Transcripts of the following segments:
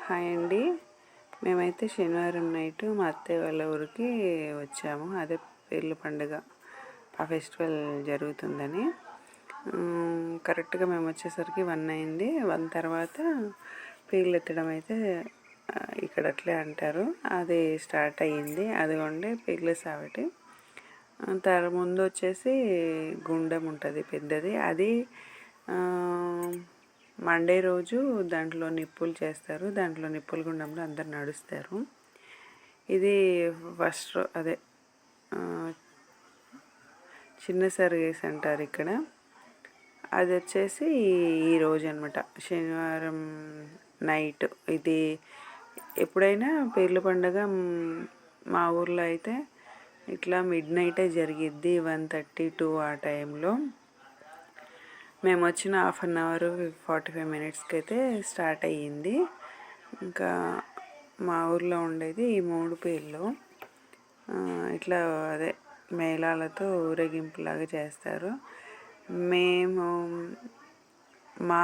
Hi అండి. మేమైతే శనివారం నైట్ మా అత్తయ్య వాళ్ళ ఊరికి వచ్చాము. అదే పీర్ల పండుగ, ఆ ఫెస్టివల్ జరుగుతుందని. కరెక్ట్గా మేము వచ్చేసరికి 1 అయింది. 1 తర్వాత పీర్లు ఎత్తడం అయితే ఇక్కడ అట్లే అంటారు, అది స్టార్ట్ అయ్యింది. అదిగోండి పీర్ల సావటి. ముందు వచ్చేసి గుండం ఉంటుంది పెద్దది, అది మండే రోజు దాంట్లో నిప్పులు చేస్తారు. దాంట్లో నిప్పుల గుండంలో అందరు నడుస్తారు. ఇది ఫస్ట్ అదే చిన్న సర్గేస్ అంటారు ఇక్కడ. అది వచ్చేసి ఈరోజు అనమాట, శనివారం నైట్. ఇది ఎప్పుడైనా పీర్ల పండుగ మా ఊర్లో అయితే ఇట్లా మిడ్ నైటే జరిగిద్ది, 1:30 ఆ టైంలో. మేము వచ్చిన 1/2 అవర్ 45 మినిట్స్కి అయితే స్టార్ట్ అయ్యింది. ఇంకా మా ఊర్లో ఉండేది ఈ 3 పీర్లు. ఇట్లా అదే మేళాలతో ఊరేగింపులాగా చేస్తారు. మేము మా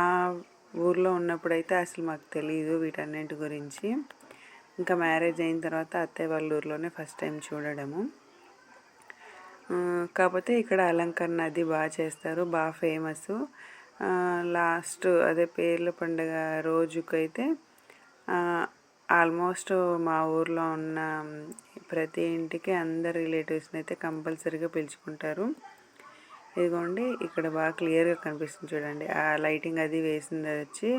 ఊర్లో ఉన్నప్పుడైతే అసలు మాకు తెలియదు వీటన్నింటి గురించి. ఇంకా మ్యారేజ్ అయిన తర్వాత అత్తయ్య వాళ్ళ ఊర్లోనే ఫస్ట్ టైం చూడడము. కాకపోతే ఇక్కడ అలంకరణ అది బాగా చేస్తారు, బాగా ఫేమస్. లాస్ట్ అదే పీర్ల పండుగ రోజుకైతే ఆల్మోస్ట్ మా ఊర్లో ఉన్న ప్రతి ఇంటికి అందరు రిలేటివ్స్ని అయితే కంపల్సరీగా పిలుచుకుంటారు. ఇదిగోండి ఇక్కడ బాగా క్లియర్గా కనిపిస్తుంది చూడండి, ఆ లైటింగ్ అది వేసింది వచ్చి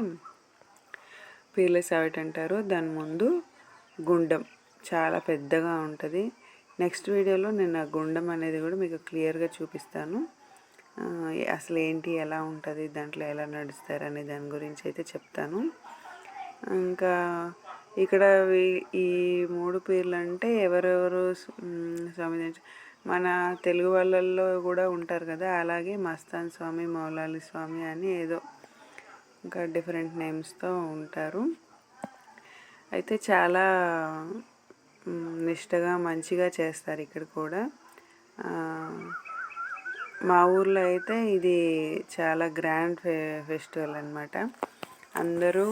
పీర్ల సావిటి అంటారు. దాని ముందు గుండం చాలా పెద్దగా ఉంటుంది. నెక్స్ట్ వీడియోలో నేను ఆ గుండం అనేది కూడా మీకు క్లియర్గా చూపిస్తాను. అసలు ఏంటి, ఎలా ఉంటుంది, దాంట్లో ఎలా నడుస్తారు అనే దాని గురించి అయితే చెప్తాను. ఇంకా ఇక్కడ ఈ 3 పీర్లు అంటే ఎవరెవరు స్వామి, మన తెలుగు వాళ్ళల్లో కూడా ఉంటారు కదా, అలాగే మస్తాన్ స్వామి, మౌలాలి స్వామి అని ఏదో ఇంకా డిఫరెంట్ నేమ్స్తో ఉంటారు. అయితే చాలా నిష్టగా మంచిగా చేస్తారు ఇక్కడ కూడా. మా ఊర్లో అయితే ఇది చాలా గ్రాండ్ ఫెస్టివల్ అనమాట. అందరూ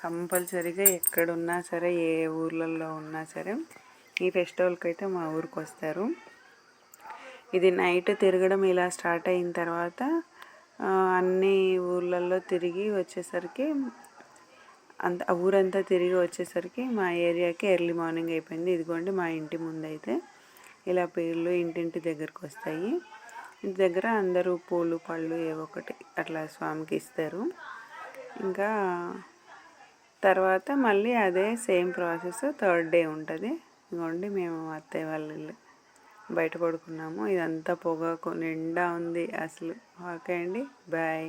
కంపల్సరీగా ఎక్కడున్నా సరే, ఏ ఊర్లలో ఉన్నా సరే ఈ ఫెస్టివల్కి అయితే మా ఊరికి వస్తారు. ఇది నైట్ తిరగడం ఇలా స్టార్ట్ అయిన తర్వాత అన్ని ఊర్లలో తిరిగి వచ్చేసరికి ఊరంతా తిరిగి వచ్చేసరికి మా ఏరియాకి ఎర్లీ మార్నింగ్ అయిపోయింది. ఇదిగోండి మా ఇంటి ముందైతే ఇలా పీర్లు ఇంటింటి దగ్గరకు వస్తాయి. ఇంటి దగ్గర అందరూ పూలు పళ్ళు ఏవో ఒకటి అట్లా స్వామికి ఇస్తారు. ఇంకా తర్వాత మళ్ళీ అదే సేమ్ ప్రాసెస్ 3rd డే ఉంటుంది. ఇదిగోండి మేము అత్తయ్య వాళ్ళు బయట పడుకున్నాము. ఇదంతా పొగకు నిండా ఉంది అసలు. ఓకే అండి, బాయ్.